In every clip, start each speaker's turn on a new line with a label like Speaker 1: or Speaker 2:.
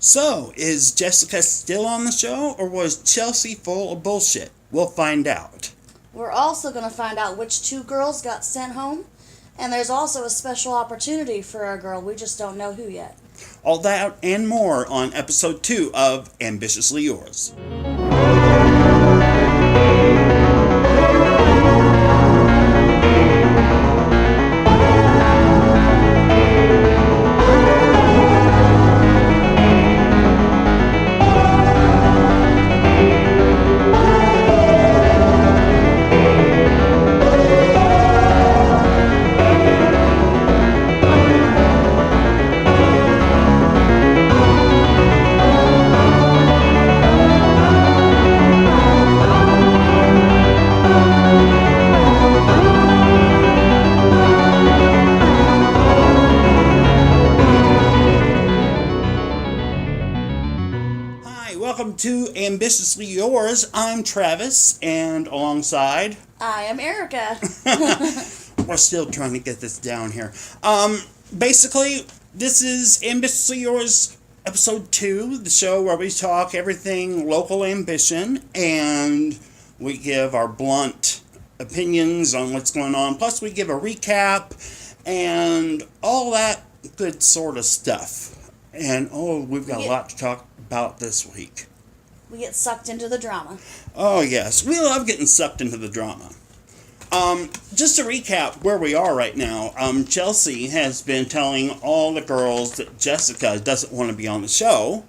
Speaker 1: So, is Jessica still on the show, or was Chelsi full of bullshit? We'll find out.
Speaker 2: We're also going to find out which two girls got sent home, and there's also a special opportunity for a girl. We just don't know who yet.
Speaker 1: All that and more on episode 2 of Ambitiously Yours. Welcome to Ambitiously Yours. I'm Travis, and alongside...
Speaker 2: I am Erica.
Speaker 1: We're still trying to get this down here. Basically, this is Ambitiously Yours, episode 2, the show where we talk everything local ambition, and we give our blunt opinions on what's going on. Plus, we give a recap, and all that good sort of stuff. And, we've got a lot to talk about this week.
Speaker 2: We get sucked into the drama.
Speaker 1: Oh, yes. We love getting sucked into the drama. Just to recap where we are right now, Chelsi has been telling all the girls that Jessica doesn't want to be on the show.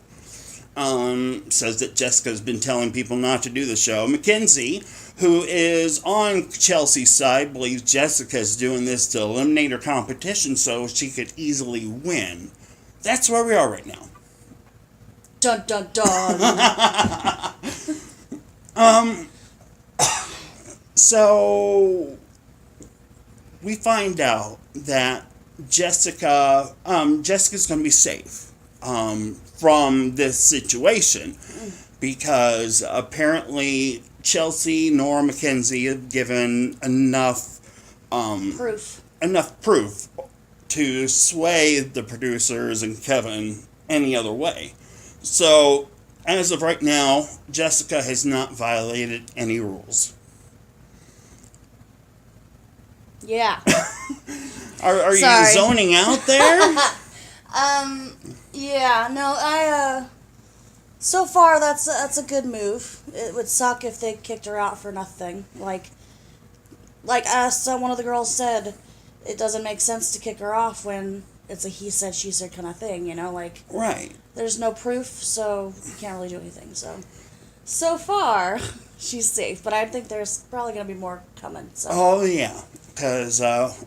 Speaker 1: Says that Jessica's been telling people not to do the show. Mackenzie, who is on Chelsi's side, believes Jessica's doing this to eliminate her competition so she could easily win. That's where we are right now.
Speaker 2: Dun dun dun.
Speaker 1: So we find out that Jessica's going to be safe from this situation because apparently Chelsi nor Mackenzie have given enough proof to sway the producers and Kevin any other way. So, as of right now, Jessica has not violated any rules.
Speaker 2: Yeah.
Speaker 1: Are you zoning out there?
Speaker 2: Yeah, no, so far that's a good move. It would suck if they kicked her out for nothing. Like one of the girls said, it doesn't make sense to kick her off when it's a he said, she said kind of thing,
Speaker 1: Right.
Speaker 2: There's no proof, so you can't really do anything, so far, she's safe, but I think there's probably going to be more coming, so.
Speaker 1: Oh, yeah, because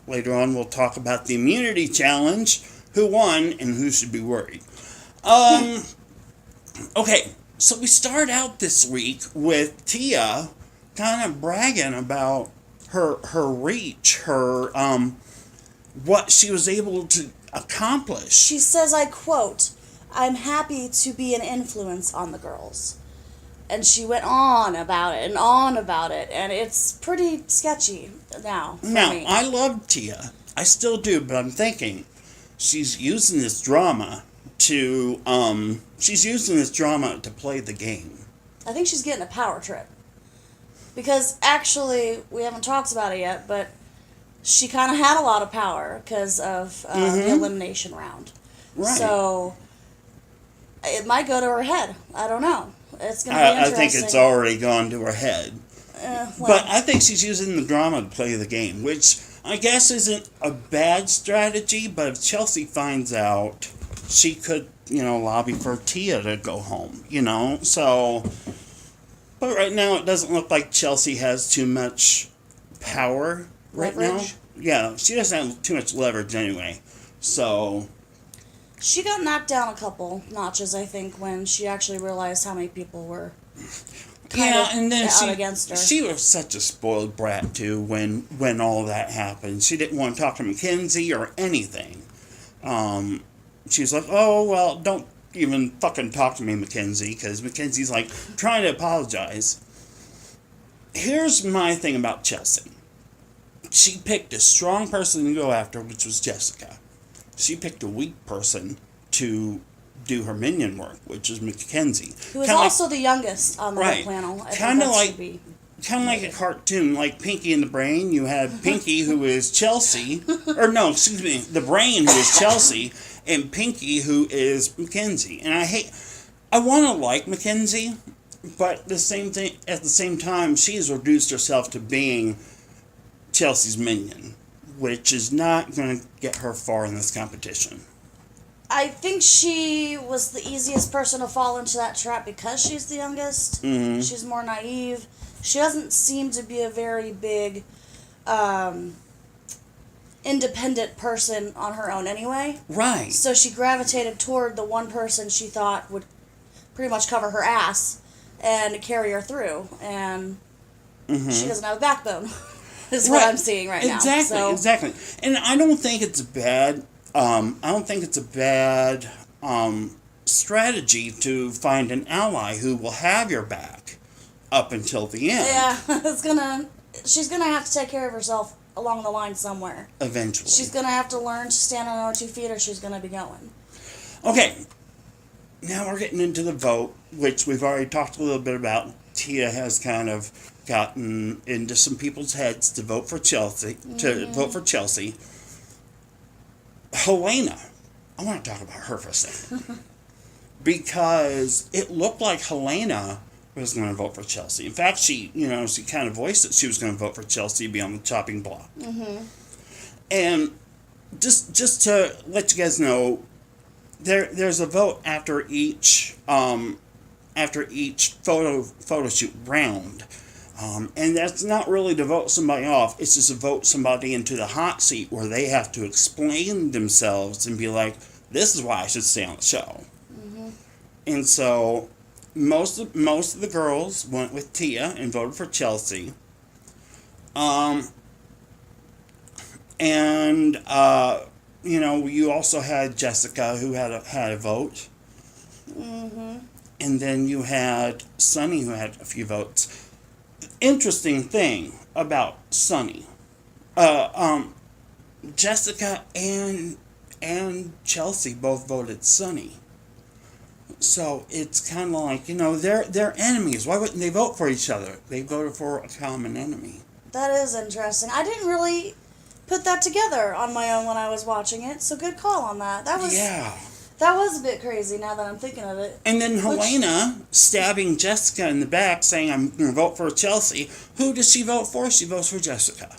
Speaker 1: later on we'll talk about the immunity challenge, who won, and who should be worried. Okay, so we start out this week with Tia kind of bragging about her reach, her, what she was able to accomplish.
Speaker 2: She says, I quote, "I'm happy to be an influence on the girls." And she went on about it, and it's pretty sketchy now for me.
Speaker 1: I love Tia. I still do, but I'm thinking she's using this drama to play the game.
Speaker 2: I think she's getting a power trip. Because actually, we haven't talked about it yet, but she kind of had a lot of power because of the elimination round.
Speaker 1: Right.
Speaker 2: So it might go to her head. I don't know. It's going to be interesting.
Speaker 1: I think it's already gone to her head. But I think she's using the drama to play the game, which I guess isn't a bad strategy, but if Chelsi finds out, she could, lobby for Tia to go home, so... But right now, it doesn't look like Chelsi has too much power right now. Yeah, she doesn't have too much leverage anyway. So...
Speaker 2: She got knocked down a couple notches, I think, when she actually realized how many people were
Speaker 1: and then
Speaker 2: out against her.
Speaker 1: She was such a spoiled brat, too, when all that happened. She didn't want to talk to Mackenzie or anything. She was like, oh, well, don't even fucking talk to me, Mackenzie, because Mackenzie's like trying to apologize. Here's my thing about Chelsi. She picked a strong person to go after, which was Jessica. She picked a weak person to do her minion work, which is Mackenzie.
Speaker 2: Who is also the youngest on the whole panel.
Speaker 1: Kind of like a cartoon, like Pinky and the Brain. You have Pinky, who is Chelsi, or no, excuse me, the Brain, who is Chelsi, and Pinky, who is Mackenzie. And I want to like Mackenzie, but at the same time, she has reduced herself to being Chelsi's minion, which is not going to get her far in this competition.
Speaker 2: I think she was the easiest person to fall into that trap because she's the youngest. Mm-hmm. She's more naive. She doesn't seem to be a very big, independent person on her own anyway.
Speaker 1: Right.
Speaker 2: So she gravitated toward the one person she thought would pretty much cover her ass and carry her through. And she doesn't have a backbone, is what I'm seeing right now.
Speaker 1: Exactly. And I don't think it's bad. Strategy to find an ally who will have your back up until the end.
Speaker 2: Yeah, she's gonna have to take care of herself along the line somewhere.
Speaker 1: Eventually.
Speaker 2: She's gonna have to learn to stand on her own 2 feet or she's gonna be going.
Speaker 1: Okay, now we're getting into the vote, which we've already talked a little bit about. Tia has kind of gotten into some people's heads to vote for Chelsi, Helena, I want to talk about her for a second. Because it looked like Helena was going to vote for Chelsi. In fact, she kind of voiced that she was going to vote for Chelsi to be on the chopping block. Mm-hmm. And just to let you guys know, there's a vote after each photo shoot round. And that's not really to vote somebody off. It's just to vote somebody into the hot seat where they have to explain themselves and be like, this is why I should stay on the show. Mm-hmm. And so most of the girls went with Tia and voted for Chelsi. You also had Jessica, who had a vote. Mm-hmm. And then you had Sunny, who had a few votes. Interesting thing about Sunny. Jessica and Chelsi both voted Sunny. So it's kind of like, they're enemies. Why wouldn't they vote for each other? They voted for a common enemy.
Speaker 2: That is interesting. I didn't really put that together on my own when I was watching it, so good call on that. That was a bit crazy now that I'm thinking of it.
Speaker 1: And then Helena stabbing Jessica in the back saying, I'm going to vote for Chelsi. Who does she vote for? She votes for Jessica.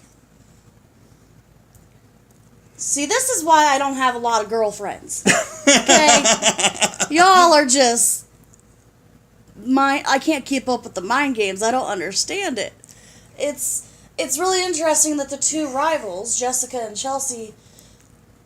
Speaker 2: See, this is why I don't have a lot of girlfriends. Okay? Y'all are just... I can't keep up with the mind games. I don't understand it. It's really interesting that the two rivals, Jessica and Chelsi,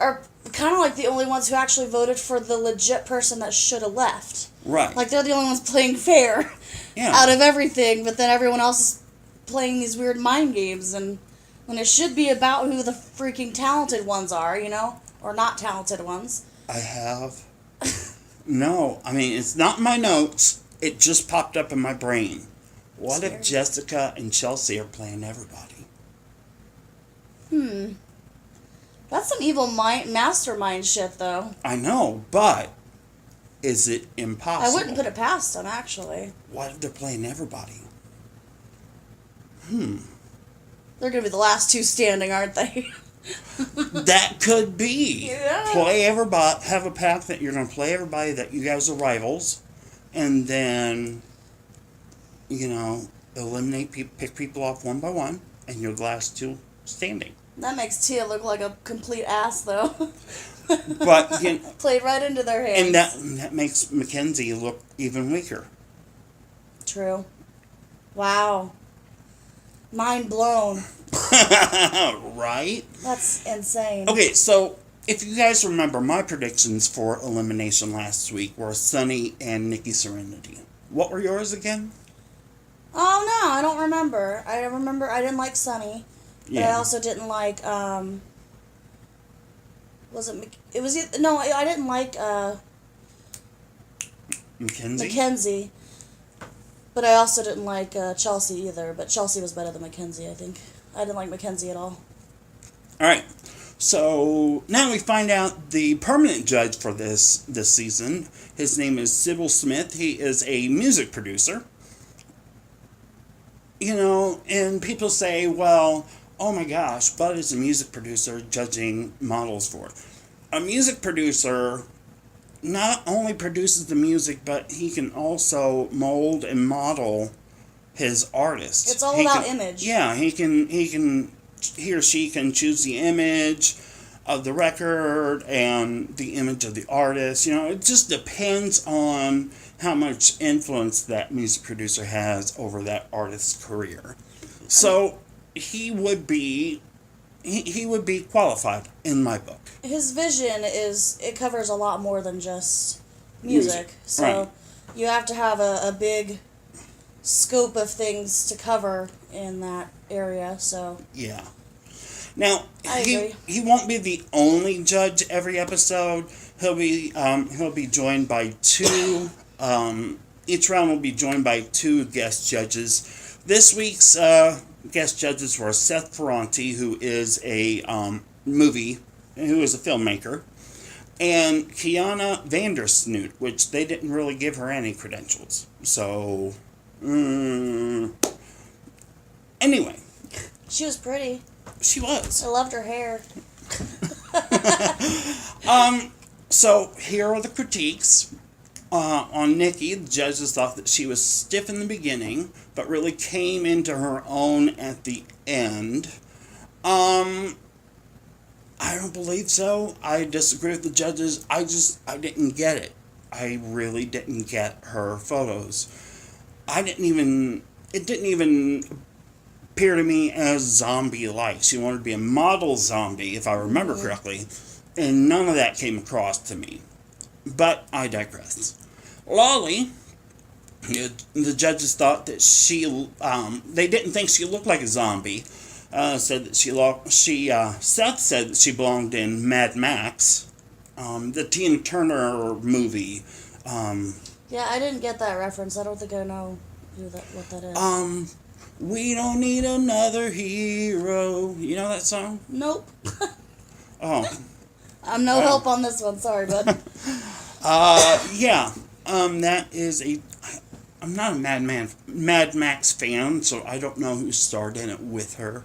Speaker 2: are kind of like the only ones who actually voted for the legit person that should have left.
Speaker 1: Right.
Speaker 2: Like, they're the only ones playing fair out of everything, but then everyone else is playing these weird mind games, and when it should be about who the freaking talented ones are, or not talented ones.
Speaker 1: I have... No, I mean, it's not in my notes. It just popped up in my brain. What if Jessica and Chelsi are playing everybody?
Speaker 2: That's some evil mastermind shit, though.
Speaker 1: I know, but is it impossible?
Speaker 2: I wouldn't put it past them, actually.
Speaker 1: What if they're playing everybody?
Speaker 2: They're going to be the last two standing, aren't they?
Speaker 1: That could be.
Speaker 2: Yeah.
Speaker 1: Play everybody. Have a pack that you're going to play everybody that you guys are rivals. And then, eliminate people, pick people off one by one. And you're the last two standing.
Speaker 2: That makes Tia look like a complete ass, though.
Speaker 1: But
Speaker 2: played right into their hands.
Speaker 1: And that makes Mackenzie look even weaker.
Speaker 2: True. Wow. Mind blown.
Speaker 1: Right?
Speaker 2: That's insane.
Speaker 1: Okay, so if you guys remember, my predictions for elimination last week were Sunny and Nikki Serenity. What were yours again?
Speaker 2: Oh, no, I don't remember. I remember I didn't like Sunny. But I also didn't like, I didn't like, Mackenzie. But I also didn't like, Chelsi either. But Chelsi was better than Mackenzie, I think. I didn't like Mackenzie at all.
Speaker 1: Alright. So now we find out the permanent judge for this season. His name is Sybil Smith. He is a music producer. You know, and people say, well, oh my gosh, Bud is a music producer judging models for it. A music producer not only produces the music, but he can also mold and model his artists.
Speaker 2: It's all about image.
Speaker 1: Yeah, he or she can choose the image of the record and the image of the artist. You know, it just depends on how much influence that music producer has over that artist's career. So he would be qualified in my book.
Speaker 2: His vision it covers a lot more than just music. So
Speaker 1: right.
Speaker 2: You have to have a big scope of things to cover in that area. So
Speaker 1: yeah. Now
Speaker 2: I agree.
Speaker 1: he won't be the only judge every episode. He'll be joined by two. Each round will be joined by two guest judges. This week's guest judges were Seth Ferranti, who is a filmmaker, and Kiana Vandersnoot, which they didn't really give her any credentials. So, anyway.
Speaker 2: She was pretty.
Speaker 1: She was.
Speaker 2: I loved her hair.
Speaker 1: So, here are the critiques. On Nikki, the judges thought that she was stiff in the beginning, but really came into her own at the end. I don't believe so. I disagree with the judges. I didn't get it. I really didn't get her photos. It didn't even appear to me as zombie-like. She wanted to be a model zombie, if I remember correctly, and none of that came across to me. But I digress. Lolly, the judges thought that they didn't think she looked like a zombie. Said that Seth said that she belonged in Mad Max, the Tina Turner movie.
Speaker 2: Yeah, I didn't get that reference. I don't think I know what that is.
Speaker 1: We don't need another hero. You know that song?
Speaker 2: Nope.
Speaker 1: Oh.
Speaker 2: I'm no help on this one. Sorry, bud.
Speaker 1: Yeah. That is I'm not a Mad Max fan, so I don't know who starred in it with her.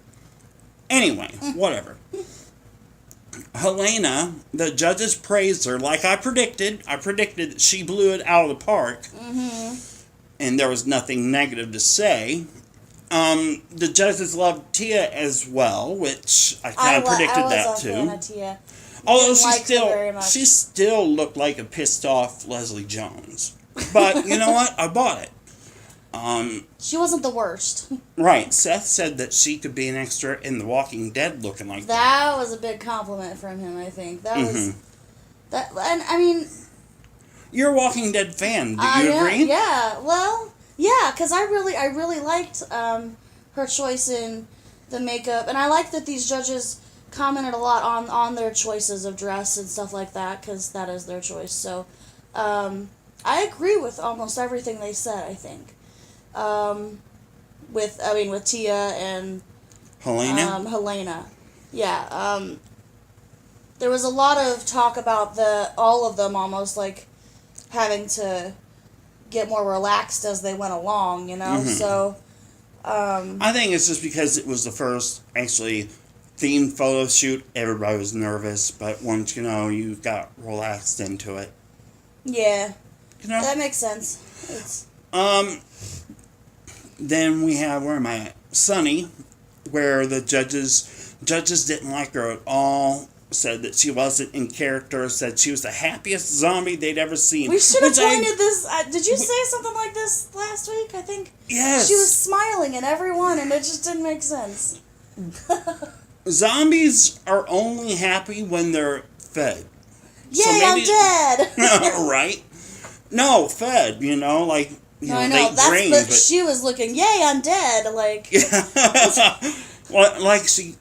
Speaker 1: Anyway, whatever. Helena, the judges praised her like I predicted. I predicted that she blew it out of the park. Mm-hmm. And there was nothing negative to say. The judges loved Tia as well, which I kind of predicted that too.
Speaker 2: I was a fan of Tia.
Speaker 1: Although she still looked like a pissed off Leslie Jones. But you know what? I bought it.
Speaker 2: She wasn't the worst.
Speaker 1: Right. Seth said that she could be an extra in The Walking Dead looking like that.
Speaker 2: That was a big compliment from him, I think. That was... That, and, I mean...
Speaker 1: You're a Walking Dead fan. Do you agree?
Speaker 2: Yeah. Well, yeah, because I really liked her choice in the makeup. And I like that these judges commented a lot on their choices of dress and stuff like that, because that is their choice. So, I agree with almost everything they said, I think. With Tia and
Speaker 1: Helena.
Speaker 2: Yeah. There was a lot of talk about all of them almost like having to get more relaxed as they went along, you know. So
Speaker 1: I think it's just because it was the first actually themed photo shoot. Everybody was nervous, but once you got relaxed into it.
Speaker 2: Yeah. That makes sense.
Speaker 1: Then we have, where am I at? Sunny, where the judges didn't like her at all, said that she wasn't in character, said she was the happiest zombie they'd ever seen.
Speaker 2: We should have pointed this... did you say something like this last week, I think?
Speaker 1: Yes.
Speaker 2: She was smiling at everyone, and it just didn't make sense.
Speaker 1: Zombies are only happy when they're fed.
Speaker 2: Yay, I'm dead!
Speaker 1: Right? No, fed, like...
Speaker 2: I know. But she was looking, yay, I'm dead. Like,
Speaker 1: well, like she.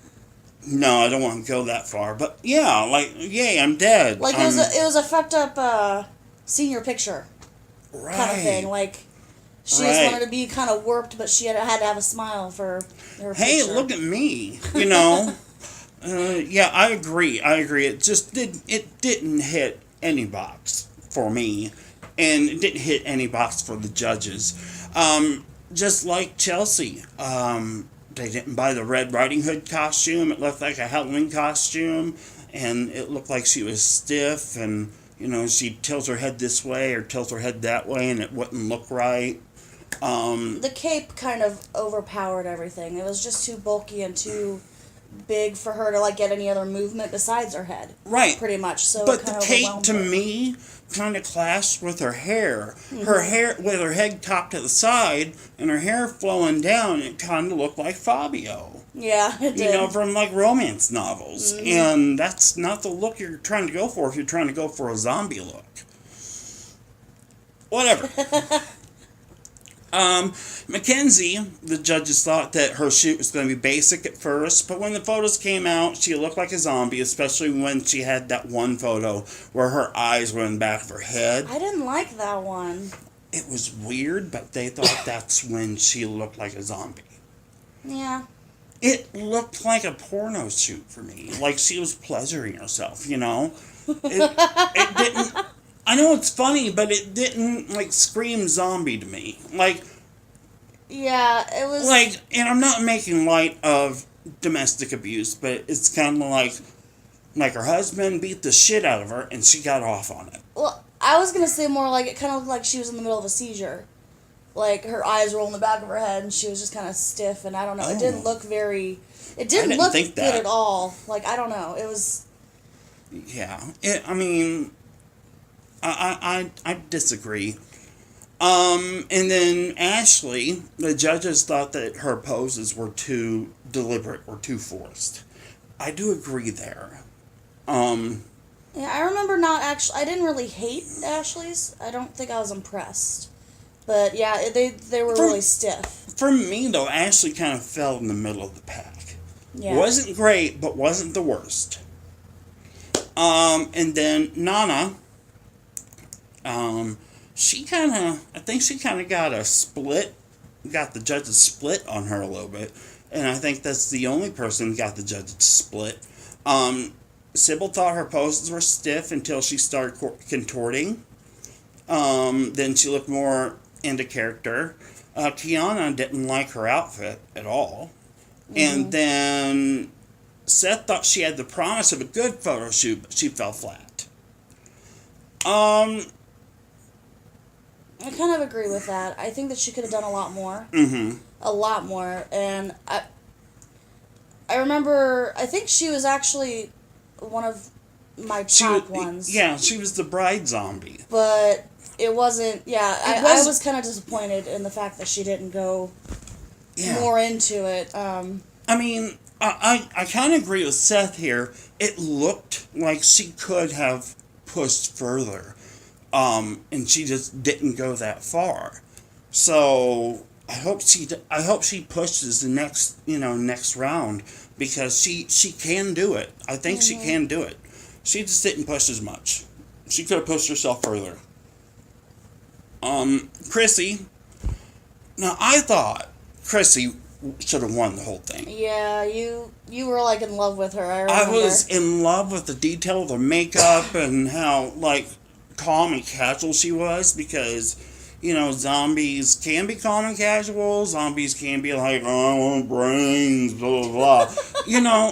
Speaker 1: No, I don't want to go that far. But yeah, like, yay, I'm dead.
Speaker 2: Like it was a fucked up senior picture, kind of thing. Like she just wanted to be kind of warped, but she had to have a smile for her.
Speaker 1: Hey,
Speaker 2: picture.
Speaker 1: Look at me. Yeah, I agree. It just didn't hit any box for me, and it didn't hit any box for the judges. Just like Chelsea, they didn't buy the Red Riding Hood costume. It looked like a Halloween costume, and it looked like she was stiff, and she tilts her head this way or tilts her head that way, and it wouldn't look right.
Speaker 2: The cape kind of overpowered everything. It was just too bulky and too big for her to get any other movement besides her head.
Speaker 1: Right.
Speaker 2: Pretty much. So
Speaker 1: but
Speaker 2: it
Speaker 1: the
Speaker 2: kind of
Speaker 1: cape to
Speaker 2: her.
Speaker 1: me kind of clashed with her hair. Her hair, with her head cocked to the side and her hair flowing down, it kind of looked like Fabio.
Speaker 2: Yeah, it did.
Speaker 1: From romance novels. And that's not the look you're trying to go for if you're trying to go for a zombie look. Whatever. Mackenzie, the judges thought that her shoot was going to be basic at first, but when the photos came out, she looked like a zombie, especially when she had that one photo where her eyes were in the back of her head.
Speaker 2: I didn't like that one.
Speaker 1: It was weird, but they thought that's when she looked like a zombie.
Speaker 2: Yeah.
Speaker 1: It looked like a porno shoot for me, like she was pleasuring herself, It didn't... I know it's funny, but it didn't, scream zombie to me.
Speaker 2: Yeah, it was...
Speaker 1: and I'm not making light of domestic abuse, but it's kind of like her husband beat the shit out of her, and she got off on it.
Speaker 2: Well, I was going to say more it kind of looked like she was in the middle of a seizure. Her eyes were in the back of her head, and she was just kind of stiff, and I don't know.
Speaker 1: Oh.
Speaker 2: It didn't look very... It didn't look good at all. I don't know. It was...
Speaker 1: Yeah. I disagree. And then Ashley, the judges thought that her poses were too deliberate or too forced. I do agree there.
Speaker 2: Yeah, I remember not actually... I didn't really hate Ashley's. I don't think I was impressed. But yeah, they were really stiff.
Speaker 1: For me, though, Ashley kind of fell in the middle of the pack.
Speaker 2: Yeah.
Speaker 1: Wasn't great, but wasn't the worst. And then Nana... I think she kind of got the judges split on her a little bit, and I think that's the only person who got the judges split. Sybil thought her poses were stiff until she started contorting. Then she looked more into character. Tiana didn't like her outfit at all. And then Seth thought she had the promise of a good photo shoot, but she fell flat.
Speaker 2: I kind of agree with that. I think that she could have done a lot more. A lot more. And I remember, I think she was actually one of my top ones.
Speaker 1: Yeah, she was the bride zombie.
Speaker 2: But it wasn't, I was kind of disappointed in the fact that she didn't go more into it.
Speaker 1: I kind of agree with Seth here. It looked like she could have pushed further. And she just didn't go that far. So I hope she pushes the next round, because she can do it. I think she can do it. She just didn't push as much. She could have pushed herself further. Chrissy. Now I thought Chrissy should have won the whole thing.
Speaker 2: Yeah, you were in love with her. I remember.
Speaker 1: I was in love with the detail of the makeup and how calm and casual she was, because zombies can be calm and casual. Zombies can be I want brains, blah blah blah.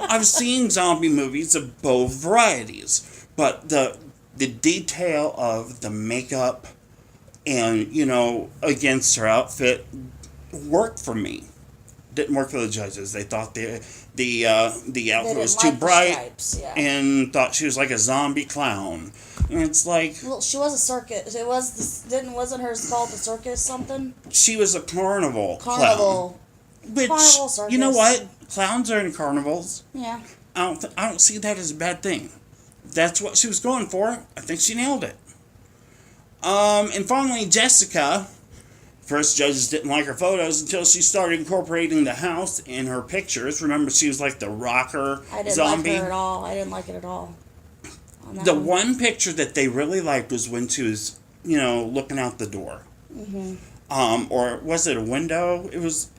Speaker 1: I've seen zombie movies of both varieties, but the detail of the makeup and against her outfit worked for me. Didn't work for the judges. They thought the outfit was too bright, and thought she was like a zombie clown. And it's
Speaker 2: well, she was a circus. It was wasn't hers called the circus something?
Speaker 1: She was a carnival
Speaker 2: clown.
Speaker 1: Which,
Speaker 2: carnival circus.
Speaker 1: You know what? Clowns are in carnivals.
Speaker 2: Yeah.
Speaker 1: I don't see that as a bad thing. That's what she was going for. I think she nailed it. And finally, Jessica. First, judges didn't like her photos until she started incorporating the house in her pictures. Remember, she was like the rocker zombie.
Speaker 2: I didn't like her at all. I didn't like it at all.
Speaker 1: The one picture that they really liked was when she was, looking out the door. Or was it a window?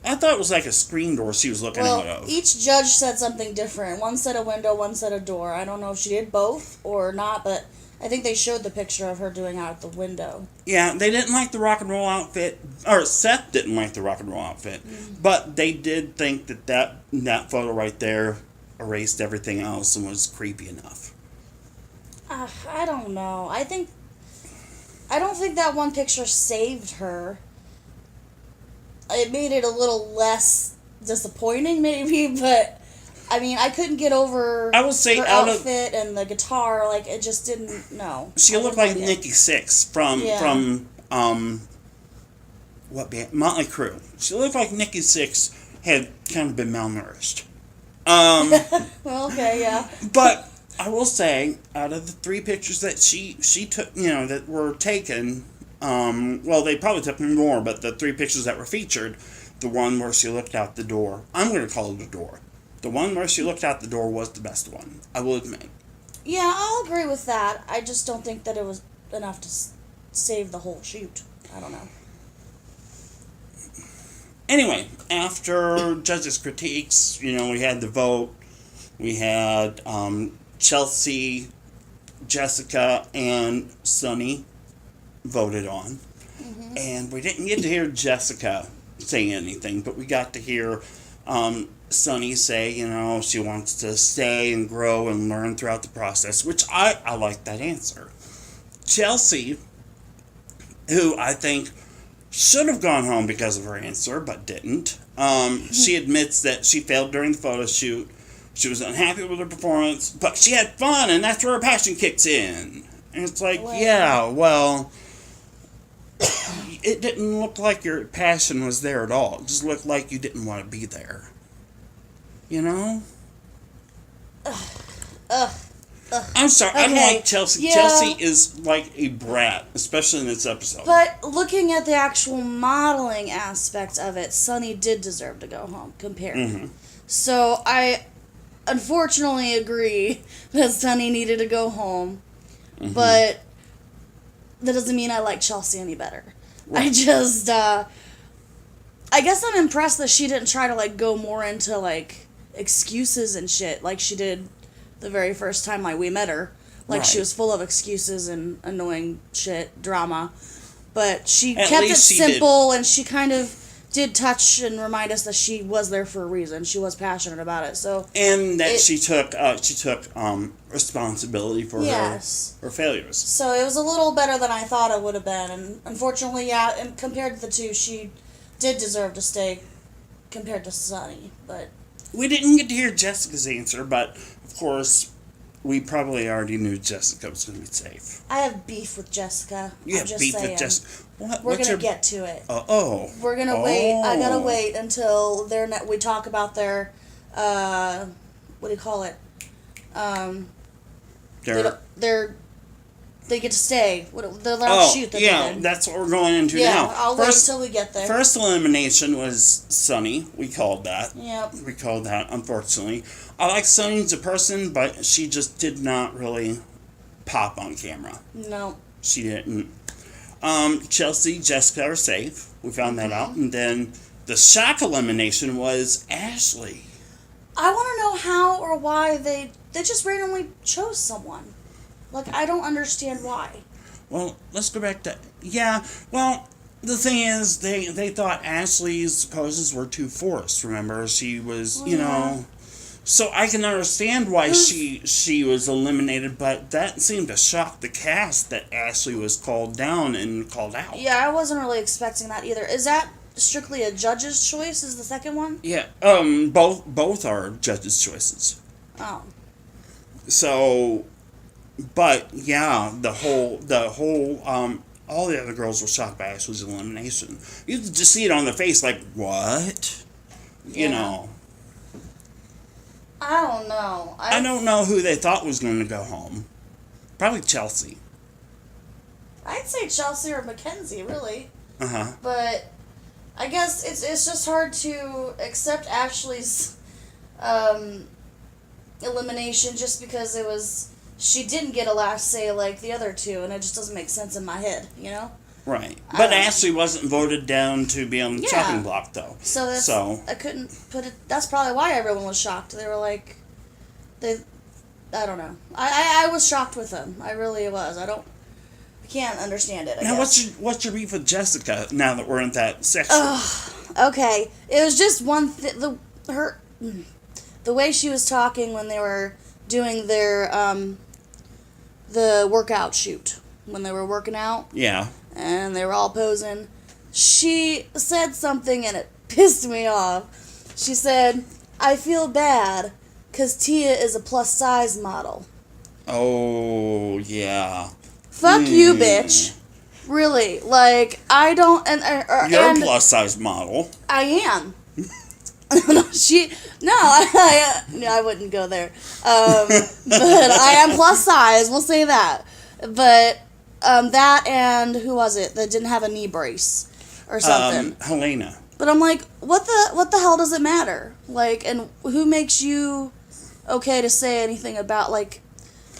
Speaker 1: I thought it was like a screen door she was looking out of.
Speaker 2: Each judge said something different. One said a window, one said a door. I don't know if she did both or not, but I think they showed the picture of her doing out the window.
Speaker 1: Yeah, they didn't like the rock and roll outfit, or Seth didn't like the rock and roll outfit, but they did think that photo right there erased everything else and was creepy enough.
Speaker 2: I don't know. I don't think that one picture saved her. It made it a little less disappointing, maybe, but I mean, I couldn't get over
Speaker 1: I would say
Speaker 2: her outfit and the guitar. Like, it just didn't. No,
Speaker 1: she looked like Nikki Sixx from what band? Motley Crue. She looked like Nikki Sixx had kind of been malnourished.
Speaker 2: Well, okay, yeah.
Speaker 1: But I will say, out of the 3 pictures that she took, that were taken. Well, they probably took more, but the 3 pictures that were featured, the one where she looked out the door, I'm going to call it a door. The one where she looked out the door was the best one, I will admit.
Speaker 2: Yeah, I'll agree with that. I just don't think that it was enough to save the whole shoot. I don't know.
Speaker 1: Anyway, after judges' critiques, we had the vote. We had Chelsi, Jessica, and Sunny voted on. And we didn't get to hear Jessica say anything, but we got to hear Sunny say, she wants to stay and grow and learn throughout the process, which I like that answer. Chelsi, who I think should have gone home because of her answer, but didn't. She admits that she failed during the photo shoot. She was unhappy with her performance, but she had fun, and that's where her passion kicks in. And it's like, it didn't look like your passion was there at all. It just looked like you didn't want to be there. I'm sorry, okay. I don't like Chelsi. Yeah. Chelsi is like a brat, especially in this episode.
Speaker 2: But looking at the actual modeling aspect of it, Sunny did deserve to go home, compared. So I unfortunately agree that Sunny needed to go home. But that doesn't mean I like Chelsi any better. Right. I just, I guess I'm impressed that she didn't try to, go more into, excuses and shit like she did the very first time, we met her. She was full of excuses and annoying shit, drama. But she kept it simple, and she kind of did touch and remind us that she was there for a reason. She was passionate about it.
Speaker 1: And that she took responsibility for her failures.
Speaker 2: So it was a little better than I thought it would have been. And unfortunately, and compared to the 2, she did deserve to stay compared to Sunny. But
Speaker 1: we didn't get to hear Jessica's answer, but of course, we probably already knew Jessica was going to be safe.
Speaker 2: I have beef with Jessica.
Speaker 1: You have beef with Jessica?
Speaker 2: We're going to get to it.
Speaker 1: We're
Speaker 2: going to wait. I got to wait until we talk about their, what do you call it? They get to stay. They're allowed to shoot.
Speaker 1: That's what we're going into now.
Speaker 2: I'll wait until we get there.
Speaker 1: First elimination was Sunny. We called that.
Speaker 2: Yep.
Speaker 1: We called that, unfortunately. I like Sunny as a person, but she just did not really pop on camera.
Speaker 2: No.
Speaker 1: She didn't. Chelsi, Jessica are safe. We found that out. And then the shock elimination was Ashley.
Speaker 2: I want to know how or why they just randomly chose someone. I don't understand why.
Speaker 1: Well, let's go back to... Yeah, well, the thing is, they thought Ashley's poses were too forced, remember? She was, So I can understand why she was eliminated, but that seemed to shock the cast that Ashley was called down and called out.
Speaker 2: Yeah, I wasn't really expecting that either. Is that strictly a judge's choice, is the second one?
Speaker 1: Yeah, both are judge's choices.
Speaker 2: Oh.
Speaker 1: So... But yeah, the whole all the other girls were shocked by Ashley's elimination. You could just see it on their face, like, what? You know.
Speaker 2: I don't know.
Speaker 1: I don't know who they thought was going to go home. Probably Chelsi.
Speaker 2: I'd say Chelsi or Mackenzie, really.
Speaker 1: Uh-huh.
Speaker 2: But I guess it's just hard to accept Ashley's elimination just because it was... She didn't get a last say like the other 2, and it just doesn't make sense in my head,
Speaker 1: Right. But Ashley wasn't voted down to be on the chopping block, though.
Speaker 2: So I couldn't put it... That's probably why everyone was shocked. They were like... I don't know. I was shocked with them. I really was. I can't understand it, I
Speaker 1: now,
Speaker 2: guess.
Speaker 1: what's your beef with Jessica, now that we're in that section?
Speaker 2: Okay. It was just one... The way she was talking when they were doing their... the workout shoot. When they were working out.
Speaker 1: Yeah.
Speaker 2: And they were all posing. She said something and it pissed me off. She said, I feel bad because Tia is a plus size model.
Speaker 1: Oh, yeah.
Speaker 2: Fuck you, bitch. Really. Like, I don't...
Speaker 1: You're a plus size model.
Speaker 2: I am. I wouldn't go there. But I am plus size, we'll say that. But... that and who was it that didn't have a knee brace or something?
Speaker 1: Helena.
Speaker 2: But I'm like, what the hell does it matter? Like, and who makes you okay to say anything about, like,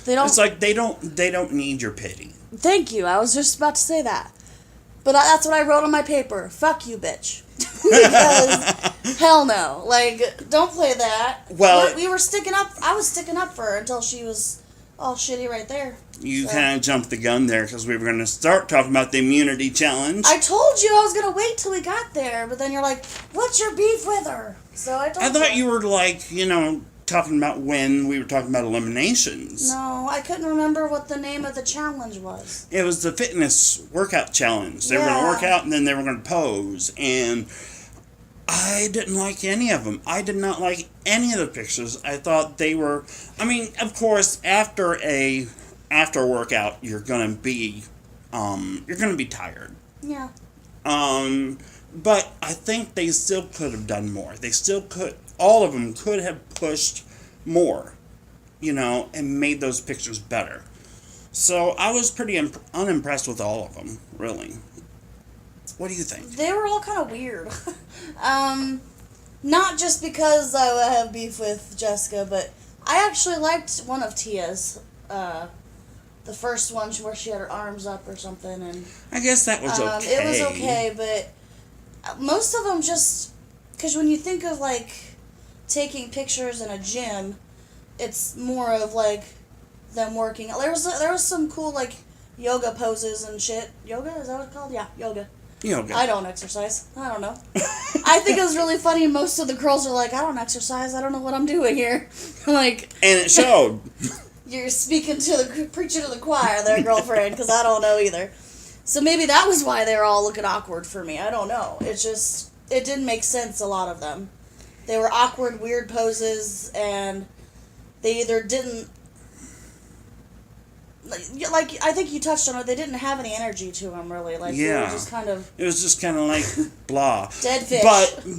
Speaker 2: they don't...
Speaker 1: It's like they don't need your pity.
Speaker 2: Thank you. I was just about to say that. But that's what I wrote on my paper. Fuck you, bitch. Because hell no. Like, don't play that.
Speaker 1: Well,
Speaker 2: we were sticking up. I was sticking up for her until she was all shitty right there.
Speaker 1: You kind of jumped the gun there because we were going to start talking about the immunity challenge.
Speaker 2: I told you I was going to wait till we got there, but then you're like, what's your beef with her? So I
Speaker 1: thought you were like, talking about when we were talking about eliminations.
Speaker 2: No, I couldn't remember what the name of the challenge was.
Speaker 1: It was the fitness workout challenge. They were going to work out and then they were going to pose. And I didn't like any of them. I did not like any of the pictures. I thought they were... I mean, of course, after a workout, you're gonna be tired.
Speaker 2: Yeah.
Speaker 1: But I think they still could have done more. They still could. All of them could have pushed more, and made those pictures better. So I was pretty unimpressed with all of them, really. What do you think?
Speaker 2: They were all kind of weird. Not just because I have beef with Jessica, but I actually liked one of Tia's. The first one where she had her arms up or something, and
Speaker 1: I guess that was okay.
Speaker 2: It was okay, but most of them just because when you think of like taking pictures in a gym, it's more of like them working. There was some cool like yoga poses and shit. Yoga, is that what it's called? Yeah, yoga.
Speaker 1: Yoga.
Speaker 2: I don't exercise. I don't know. I think it was really funny. Most of the girls are like, I don't exercise. I don't know what I'm doing here. Like,
Speaker 1: and it showed.
Speaker 2: You're preaching to the choir there, girlfriend, because I don't know either. So maybe that was why they were all looking awkward for me. I don't know. It didn't make sense, a lot of them. They were awkward, weird poses, and they either didn't... Like, I think you touched on it, they didn't have any energy to them, really. Like, they were just kind of... It
Speaker 1: was just kind of like, blah.
Speaker 2: Dead fish.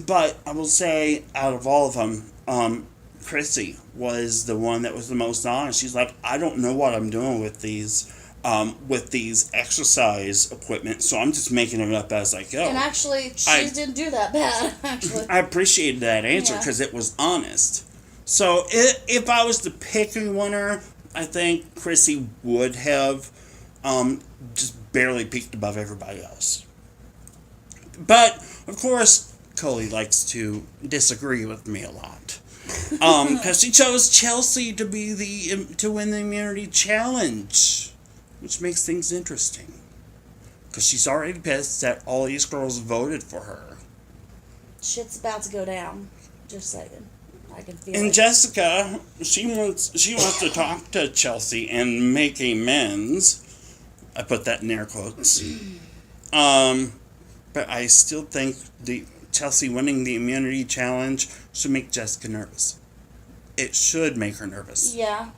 Speaker 1: But I will say, out of all of them, Chrissy was the one that was the most honest. She's like, I don't know what I'm doing with these exercise equipment, so I'm just making it up as I go.
Speaker 2: And actually, she didn't do that bad, actually.
Speaker 1: I appreciated that answer because it was honest. So if I was to pick a winner, I think Chrissy would have just barely peaked above everybody else. But, of course, Coley likes to disagree with me a lot. Because she chose Chelsi to win the immunity challenge, which makes things interesting. Because she's already pissed that all these girls voted for her.
Speaker 2: Shit's about to go down. Just saying, I can feel it.
Speaker 1: And Jessica, she wants to talk to Chelsi and make amends. I put that in air quotes. But I still think Chelsi winning the immunity challenge should make Jessica nervous. It should make her nervous.
Speaker 2: Yeah,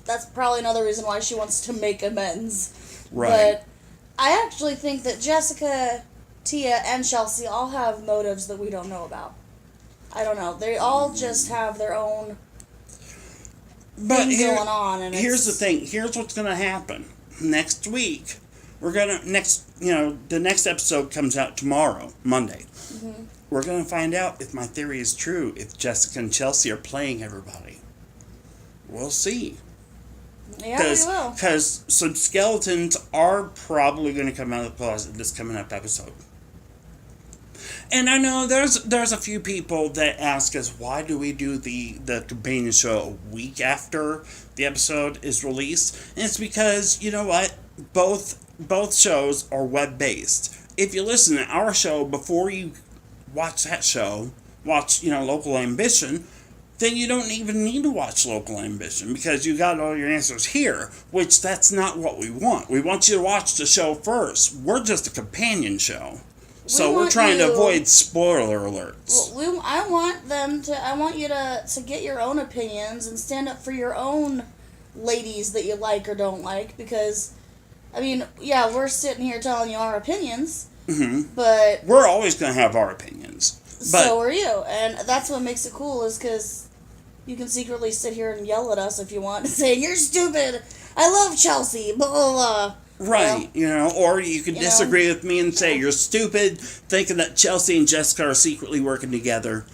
Speaker 2: that's probably another reason why she wants to make amends.
Speaker 1: Right.
Speaker 2: But I actually think that Jessica, Tia, and Chelsi all have motives that we don't know about. I don't know. They all just have their own thing going on. And
Speaker 1: here's the thing. Here's what's going to happen. Next week, the next episode comes out tomorrow, Monday. Mm-hmm. We're going to find out if my theory is true, if Jessica and Chelsi are playing everybody. We'll see.
Speaker 2: Yeah, we will.
Speaker 1: Because some skeletons are probably going to come out of the closet this coming up episode. And I know there's a few people that ask us, why do we do the companion show a week after the episode is released? And it's because, you know what? Both shows are web-based. If you listen to our show before you watch that show, Local Ambition, then you don't even need to watch Local Ambition because you got all your answers here, which that's not what we want. We want you to watch the show first. We're just a companion show. So we're trying to avoid spoiler alerts.
Speaker 2: Well, I want you to get your own opinions and stand up for your own ladies that you like or don't like, because, I mean, yeah, we're sitting here telling you our opinions, but...
Speaker 1: We're always going to have our opinions. But
Speaker 2: so are you, and that's what makes it cool, is because you can secretly sit here and yell at us if you want, saying, "You're stupid, I love Chelsea, blah, blah, blah."
Speaker 1: Right, or you could disagree with me and say, "You're stupid, thinking that Chelsea and Jessica are secretly working together."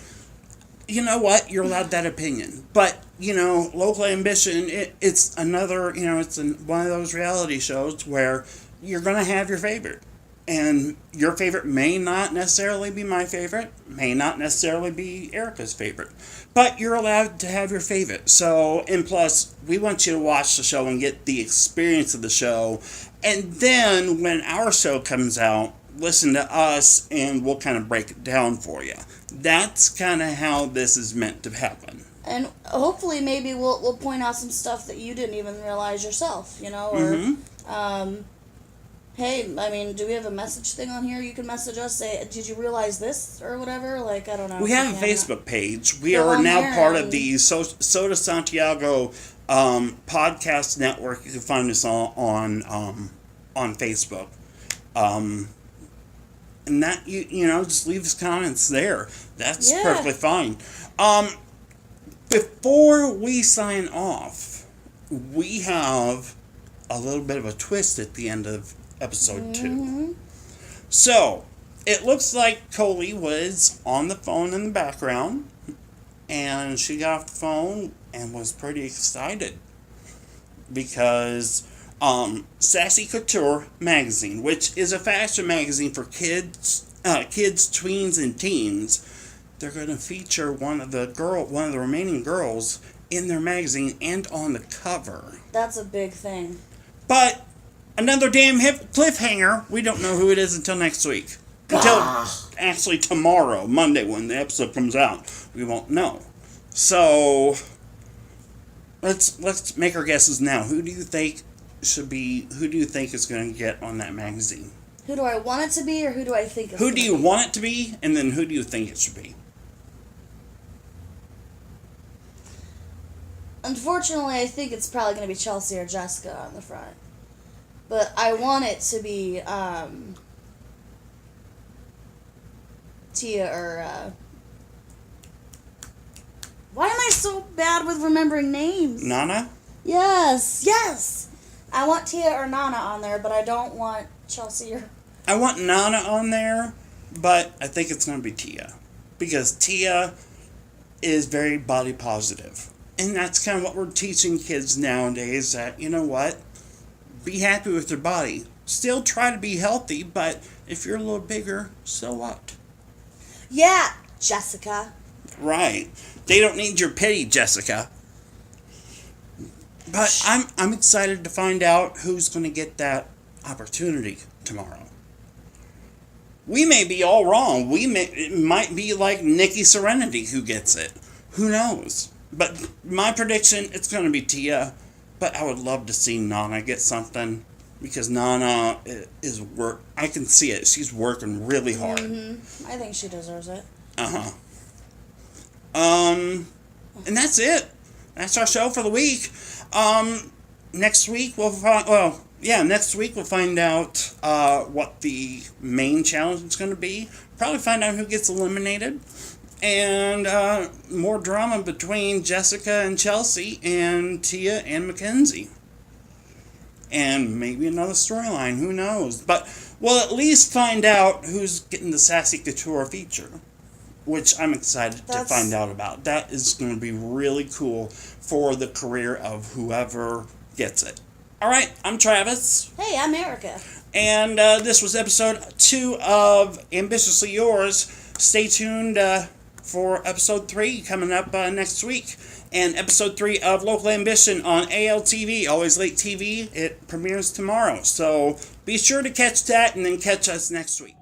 Speaker 1: You know what? You're allowed that opinion. But, Local Ambition, it's another, it's one of those reality shows where you're going to have your favorite. And your favorite may not necessarily be my favorite, may not necessarily be Erica's favorite. But you're allowed to have your favorite. So, and plus, we want you to watch the show and get the experience of the show. And then, when our show comes out, listen to us and we'll kind of break it down for you. That's kind of how this is meant to happen.
Speaker 2: And hopefully maybe we'll point out some stuff that you didn't even realize yourself, or... Hey, I mean, do we have a message thing on here? You can message us, say, "Did you realize this?" or whatever. Like, I don't know.
Speaker 1: We have a Facebook page. We are now part of the Soda Santiago podcast network. You can find us on Facebook. And that, just leave us comments there. That's perfectly fine. Before we sign off, we have a little bit of a twist at the end of episode 2. So, it looks like Coley was on the phone in the background, and she got off the phone and was pretty excited because Sassy Couture Magazine, which is a fashion magazine for kids, tweens, and teens, they're going to feature one of the remaining girls in their magazine and on the cover.
Speaker 2: That's a big thing.
Speaker 1: But another damn cliffhanger. We don't know who it is until next week. Until actually tomorrow, Monday, when the episode comes out. We won't know. So let's make our guesses now. Who do you think is going to get on that magazine?
Speaker 2: Who do I want it to be, or who do I think it's
Speaker 1: Who do you want it to be, and then who do you think it should be?
Speaker 2: Unfortunately, I think it's probably going to be Chelsea or Jessica on the front. But I want it to be Tia or... Why am I so bad with remembering names?
Speaker 1: Nana?
Speaker 2: Yes! I want Tia or Nana on there, but I don't want Chelsea or...
Speaker 1: I want Nana on there, but I think it's going to be Tia. Because Tia is very body positive. And that's kind of what we're teaching kids nowadays, that, you know what? Be happy with your body. Still try to be healthy, but if you're a little bigger, so what?
Speaker 2: Yeah, Jessica.
Speaker 1: Right. They don't need your pity, Jessica. But I'm excited to find out who's going to get that opportunity tomorrow. We may be all wrong. It might be like Nikki Serenity who gets it. Who knows? But my prediction, it's going to be Tia. But I would love to see Nana get something, because Nana I can see it. She's working really hard.
Speaker 2: I think she deserves it.
Speaker 1: And that's it. That's our show for the week. Next week we'll find out what the main challenge is going to be. Probably find out who gets eliminated. And more drama between Jessica and Chelsea and Tia and Mackenzie. And maybe another storyline, who knows. But we'll at least find out who's getting the Sassy Couture feature, which I'm excited to find out about. That is going to be really cool for the career of whoever gets it. Alright, I'm Travis.
Speaker 2: Hey, I'm Erica.
Speaker 1: And this was episode 2 of Ambitiously Yours. Stay tuned for episode 3 coming up next week. And episode 3 of Local Ambition on ALTV, Always Late TV. It premieres tomorrow. So be sure to catch that and then catch us next week.